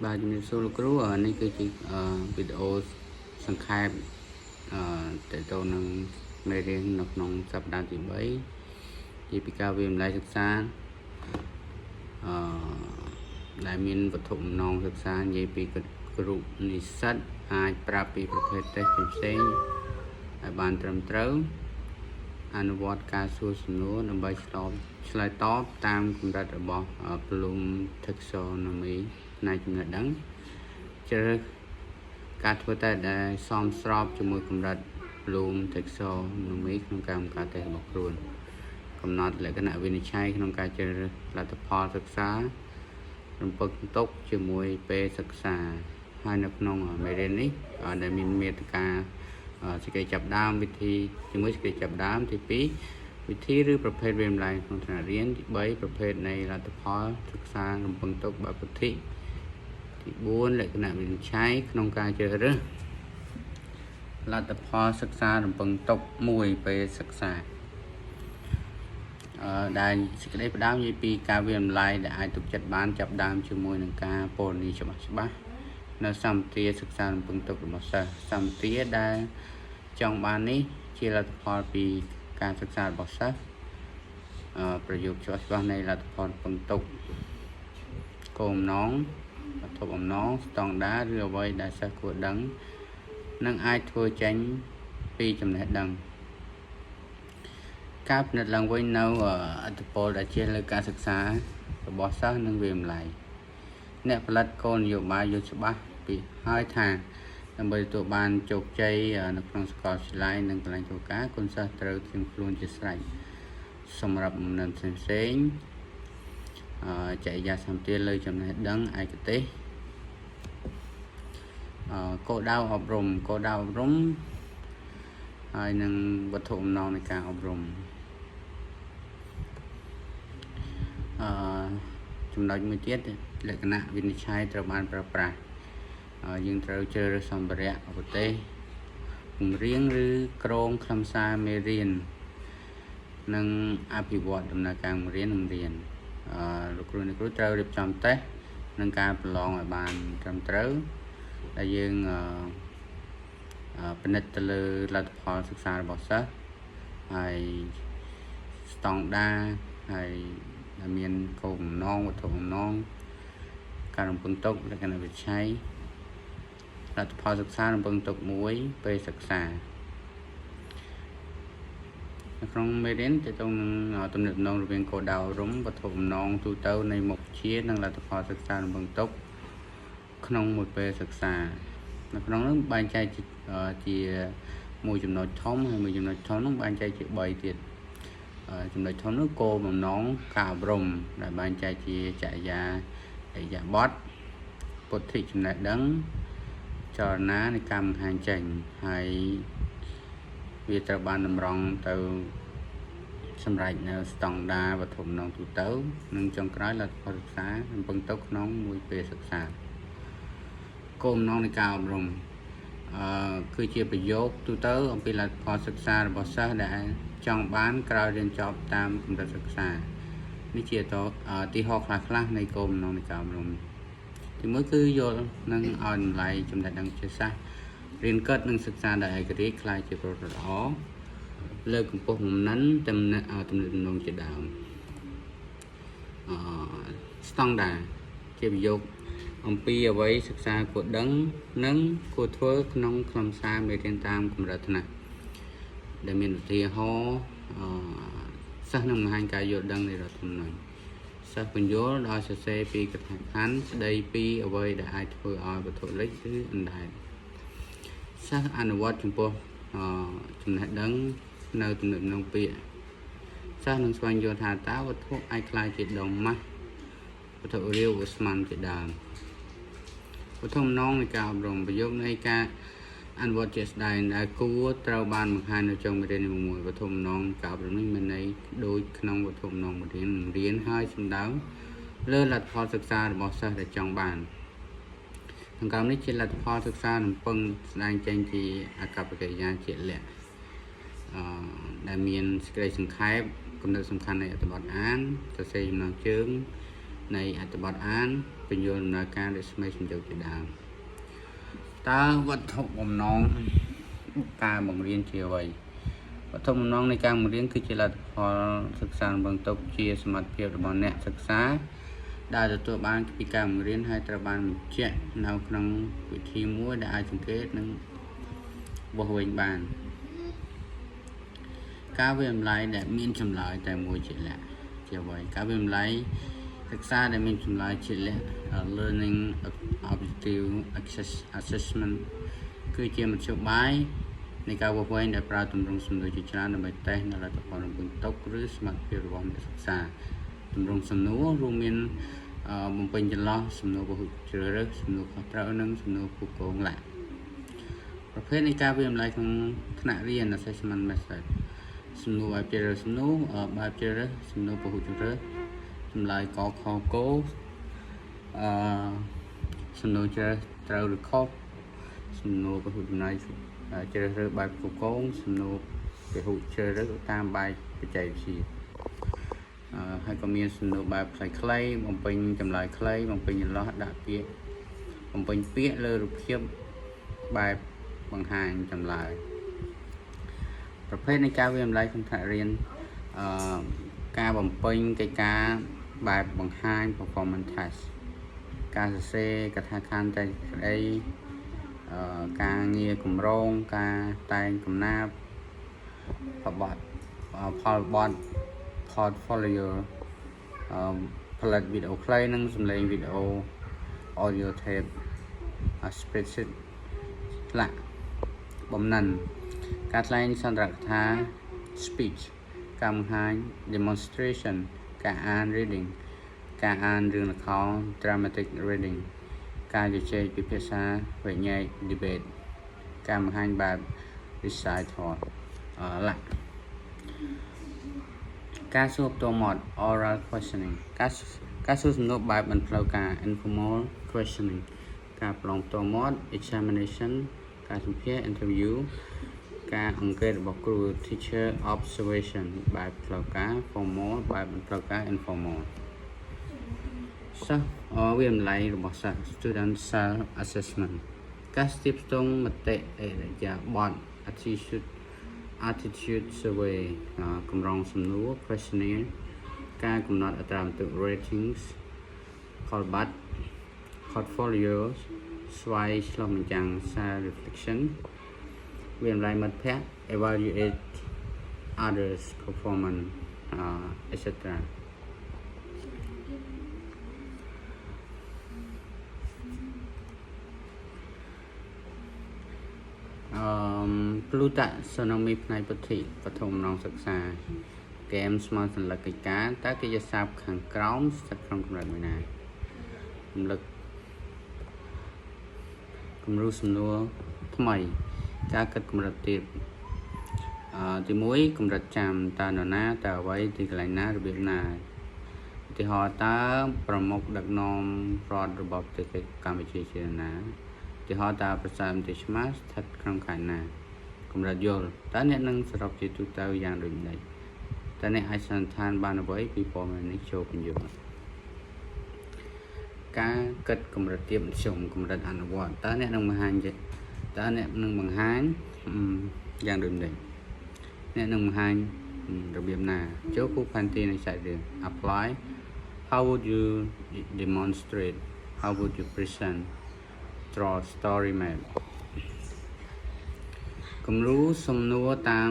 បាទជំរាបសួរលោកគ្រូនេះគឺជាវីដេអូសង្ខេបតទៅនឹងមេរៀននៅក្នុងសប្តាហ៍ទី3ជាពីការវិម្លាយសិក្សាដែលមានវត្ថុបំណងសិក្សានិយាយពីគ្រូនិស្សិតអាចប្រាប់ពីប្រភេទតេស្តផ្សេងៗឲ្យបានត្រឹមត្រូវអនុវត្តការសួរសំណួរដើម្បីឆ្លើយតបតាមកម្រិតរបស់ Bloom Taxonomy ផ្នែកចំណេះដឹងជ្រើសរើសការធ្វើតេស្តដែលសមស្របជាមួយកម្រិត Bloom Taxonomy ក្នុងការបង្កើតតេស្តរបស់ខ្លួនកំណត់លក្ខណៈវិនិច្ឆ័យក្នុងការជ្រើសរើសលទ្ធផលសិក្សារំពឹងទុកជាមួយពេលសិក្សាហើយនៅក្នុងមេរៀននេះដែលមានមាតិកាសេចក្តីចាប់ដើមវិធីជាមួយសេចក្តីចាប់ដើមទី2វិធីឬប្រភេទវាម្លែងក្នុងថ្នាក់រៀនទី3ប្រភេទនៃលទ្ធផលសិក្សារំពឹងទុកបែបពុទ្ធិទី4លក្ខណៈវិនិច្ឆ័យក្នុងការជ្រើសរើសលទ្ធផលសិក្សារំពឹងទុកមួយពេលសិក្សាដែលសេចក្តីផ្ដើមនិយាយពីការវាម្លែងដែលអាចទុកចិត្តបានចាប់ដើមជាមួយនឹងការពណ៌នាច្បាស់នៅសម្ភារសិក្សារំពឹងទុករបស់សិស្សសម្ភារដែលចង់បាននេះជាលទ្ធផលពីការសិក្សារបស់សិស្សប្រយោគច្បាស់នៃលទ្ធផលរំពឹងទុកគោលបំណងវត្ថុបំណងស្តង់ដារឬអ្វីដែលសិស្សគួរដឹងនិងអាចធ្វើចេញពីចំណេះដឹងការពិនិត្យឡើងវិញនៅអត្ថប្រយោជន៍ដែលជាលើការសិក្សារបស់សិស្សនិងវាម្លែងអ្នកផលិតគោលនយោបាយយល់ច្បាស់ពីហើយថាដើម្បីទទួលបានជោគជ័យនៅក្នុងសាកលវិទ្យាល័យនិងកន្លែងធ្វើការគុណសិស្សត្រូវត្រៀមខ្លួនជាស្រេចសម្រាប់បំណិនផ្សេងចរិយាសម្ភារលើចំណេះដឹងឯកទេសគោលដៅអប់រំហើយនិងវត្ថុបំណងនៃការអប់រំចំណុចមួយទៀតលក្ខណៈវិនិច្ឆ័យត្រូវបានប្រើប្រាស់យើងត្រូវជ្រើសរើសសម្ភារៈឧបទេសពង្រៀងឬក្រងខ្លឹមសារមេរៀននិងអភិវឌ្ឍដំណើរការបង្រៀននិងរៀនលោកគ្រូអ្នកគ្រូត្រូវរៀបចំតេស្តនិងការប្រឡងឲ្យបានត្រឹមត្រូវដែលយើងពិនិត្យទៅលើលទ្ធផលសិក្សារបស់សិស្សហើយស្តង់ដារហើយដែលមានគោលបំណងវត្ថុបំណងការរំពឹងទុកលក្ខណៈវិនិច្ឆ័យលទ្ធផលសិក្សារំពឹងទុកមួយពេលសិក្សានៅក្នុងមេរៀនទាក់ទងនឹងទំនាក់ទំនងរវាងគោលដៅអប់រំវត្ថុបំណងទូទៅនៃមុខវិជ្ជានិងលទ្ធផលសិក្សារំពឹងទុកក្នុងមួយពេលសិក្សានៅក្នុងនោះបែងចែកជាមួយចំណុចធំហើយមួយចំណុចធំនោះបែងចែកជា3ទៀតចំណុចធំនោះគោលបំណងការអប់រំដែលបែងចែកជាចរិយាអរិយាបថពុទ្ធិចំណេះដឹងចលនានៃការបង្ហាញចេញហើយវាត្រូវបានតម្រង់ទៅសម្រាប់នៅស្តង់ដារវត្ថុបំណងទូទៅនិងចុងក្រោយលទ្ធផលសិក្សារំពឹងទុកក្នុងមួយពេលសិក្សាគោលបំណងនៃការអប់រំគឺជាប្រយោគទូទៅអំពីលទ្ធផលសិក្សារបស់សិស្សដែលចង់បានក្រោយរៀនចប់តាមកម្រិតសិក្សានេះជាទីហោខ្លះនៃគោលបំណងនៃការអប់រំទីមួយគឺយល់និងឲ្យតម្លៃចំណេះដឹងជាសាស្ត្ររៀនកើតនិងសិក្សាដោយឯករាជ្យខ្លាយជាប្រវត្តិល្អលើកកម្ពស់បំណិនទំនាក់ទំនងជាដើមស្តង់ដារជាប្រយោគអំពីអ្វីសិក្សាគួរដឹងនិងគួរធ្វើក្នុងខ្លឹមសារមេរៀនតាមកម្រិតថ្នាក់ដែលមានឧទាហរណ៍សិស្សនឹងបង្ហាញការយល់ដឹងនៃរដ្ឋធម្មនុញ្ញសិស្សបញ្យល់ដោយសរសេរពីកថាខណ្ឌស្ដីពីអ្វីដែលអាចធ្វើឲ្យវត្ថុលេខឬអណ្ដែតសិស្សអនុវត្តចំពោះចំណេះដឹងនៅទំនាក់ទំនងពាក្យសិស្សនឹងស្វែងយល់ថាតើវត្ថុអាចក្លាយជាដុំម៉ាស់វត្ថុរាវឧស្ម័នជាដើមវត្ថុបំណងនៃការអប់រំប្រយោគនៃការអនុវត្តជាក់ស្ដែងដែលគួរត្រូវបានបង្ហាញនៅចុងមេរៀននីមួយៗវត្ថុបំណងការអប់រំនេះមានន័យដូចក្នុងវត្ថុបំណងមេរៀនហើយសំដៅលើលទ្ធផលសិក្សារបស់សិស្សដែលចង់បានក្នុងកម្មនេះជាលទ្ធផលសិក្សារំពឹងស្ដែងចេញជាអកប្បកិរិយាជាក់លាក់ដែលមានសេចក្តីសង្ខេបគំនិតសំខាន់នៃអត្ថបទអានសរសេរចំណងជើងនៃអត្ថបទអាន ពន្យល់ដំណើរការរស្មីសំយោគជាដើមតើវត្ថុបំណងការបង្រៀនជាអ្វីវត្ថុបំណងនៃការបង្រៀនគឺជាលទ្ធផលសិក្សាបន្តទុកជាសមត្ថភាពរបស់អ្នកសិក្សាដែលទទួលបានពីការបង្រៀនហើយត្រូវបានបញ្ជាក់នៅក្នុងវិធីមួយដែលអាចសង្កេតនិងវាស់វែងបានការវិតម្លៃដែលមានចម្លើយតែមួយជាក់លាក់ជាអ្វីការវិតម្លៃសិក្សាដែលមានចម្លើយជាក់លាក់ learning objective assessment គឺជាមធ្យោបាយនៃការវាស់វែងដែលប្រើទម្រង់សំណួរជាច្រើនដើម្បីតេស្តនៅលទ្ធផលរំពឹងទុកឬសមត្ថភាពរបស់អ្នកសិក្សាទម្រង់សំណួររួមមានបំពេញចន្លោះសំណួរពហុជ្រើសរើសសំណួរខុសត្រូវនិងសំណួរគូកងឡាប្រភេទនៃការវិតម្លៃក្នុងថ្នាក់រៀន assessment method សំណួរបែបជ្រើសរើសសំណួរបែបជ្រើសរើសសំណួរពហុជ្រើសរើសចម្លើយកខគោសំណួរជ្រើសត្រូវឬខុសសំណួរពហុចម្លើយជ្រើសរើសបែបគូកងសំណួរពហុជ្រើសរើសតាមបែបបច្ចេកវិទ្យាហើយក៏មានសំណួរបែបខ្លីៗបំពេញចម្លើយខ្លីបំពេញចន្លោះដាក់ពាក្យបំពេញពាក្យលើរូបភាពបែបបង្ហាញចម្លើយប្រភេទនៃការវិតម្លៃក្នុងថ្នាក់រៀនការបំពេញកិច្ចការបែបបង្ហាញ performance test ការសរសេរកថាខណ្ឌតែក្តីការងារគម្រោងការតែងកំណាព្យផលបទ portfolio ផលិតវីដេអូខ្លីនិងសំឡេងវីដេអូ audio tape spreadsheet ឆ្លាក់បំណិនការថ្លែងសន្ទរកថា speech ការបង្ហាញ demonstration ការអាន reading ការអានរឿងល្ខោន dramatic reading ការជជែកពិភាក្សាវិញ្ញាយ debate ការបង្ហាញបែប recital ការសួរផ្ទាល់មាត់ oral questioning ការសួរសំណួរបែបមិនផ្លូវការ informal questioning ការប្រឡងផ្ទាល់មាត់ examination ការសម្ភាសន៍ interview ការអង្កេតរបស់គ្រូ teacher observation បែបផ្លូវការ formal បែបមិនផ្លូវការ informal សិស្សវិតម្លៃរបស់សិស្ស student self assessment ការស្ទាបស្ទង់មតិអរិយាប័ត្រ attitude survey កម្រងសំណួរ questionnaire ការកំណត់អត្រាបន្ទុក ratings ផលប័ត្រ portfolio ស្វ័យឆ្លុះបញ្ចាំង self reflection វិតម្លៃមិត្តភ័ក្តិ evaluate others performance etc. ព្រលុតសនមីផ្នែកពុទ្ធិបឋមនងសិក្សាហ្គេមស្មើសន្លឹកកិច្ចការតើកិច្ចសព្ទខាងក្រោមស្ថិតក្នុងកម្រិតមួយណារំលឹកគំរូសំណួរថ្មីការគិតកម្រិតទៀតទី1កម្រិតចាំតើនរណាតើអ្វីទីកន្លែងណារបៀបណាឧទាហរណ៍តើប្រមុខដឹកនាំរដ្ឋរបស់ប្រទេសកម្ពុជាជាណាឧទាហរណ៍តើប្រសាទមន្ត្រីឆ្មាស្ថិតក្នុងខេត្តណាកម្រិតយល់តើអ្នកនឹងសរុបជាទូទៅយ៉ាងដូចម្តេចតើអ្នកអាចសន្និដ្ឋានបានអ្វីពីព័ត៌មាននេះចូលពន្យល់ការគិតកម្រិតទាបមធ្យមកម្រិតអនុវត្តតើអ្នកនឹងបង្ហាញយ៉ាងដូចម្តេចអ្នកនឹងបង្ហាញរបៀបណាចូលគូផែនទីនៃសាច់រឿង apply how would you demonstrate how would you present draw story map គំរូសំណួរតាម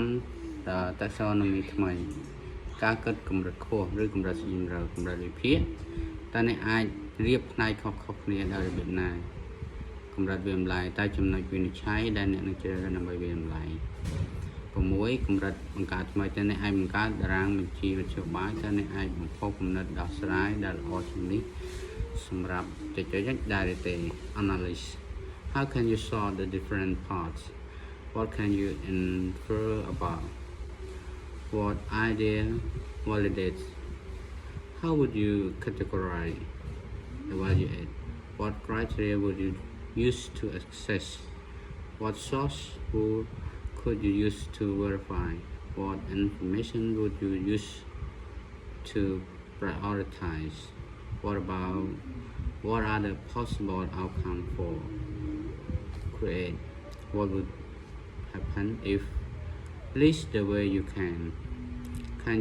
taxonomy ថ្មីការគិតកម្រិតខ្ពស់ឬកម្រិតស៊ីជម្រៅកម្រិតវិភាគតើអ្នកអាចរៀបផ្នែកខុសៗគ្នាដោយរបៀបណាកម្រិតវិតម្លៃតើចំណុចវិនិច្ឆ័យដែលអ្នកនឹងជ្រើសរើសដើម្បីវិតម្លៃ6កម្រិតបង្កើតថ្មីតើអ្នកអាចបង្កើតតារាងបញ្ជីមធ្យោបាយតើអ្នកអាចបំផុសគំនិតដោះស្រាយដែលល្អជាងនេះសម្រាប់ចុចដែរទេ analyze how can you sort the different parts what can you infer about what idea validates how would you categorize evaluate what criteria would you use to assess what source could you use to verify what information would you use to prioritize what about what are the possible outcome for create what would happen if list the way you can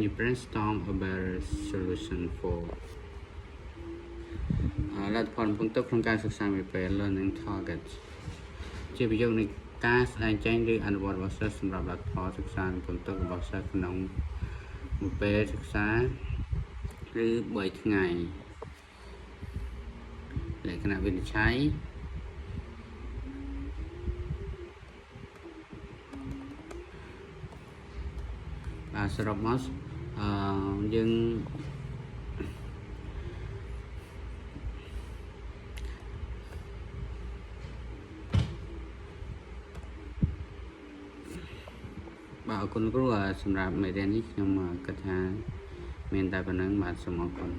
you brainstorm a better solution for លទ្ធផលពង្ទុកក្នុងការសិក្សាមេពេល learning target ជាប្រយោគនៃការស្ដែងចេញឬអនុវត្តរបស់សិស្សសម្រាប់លទ្ធផលសិក្សានិងពង្ទុករបស់សិស្សក្នុងមួយពេលសិក្សាឬ3ថ្ងៃលក្ខណៈវិនិច្ឆ័យបាទសរុបមកយើងបាទអរគុណគ្រូសម្រាប់មេរៀននេះខ្ញុំគិតថាមានតែប៉ុណ្្នឹងបាទសូមអរគុណ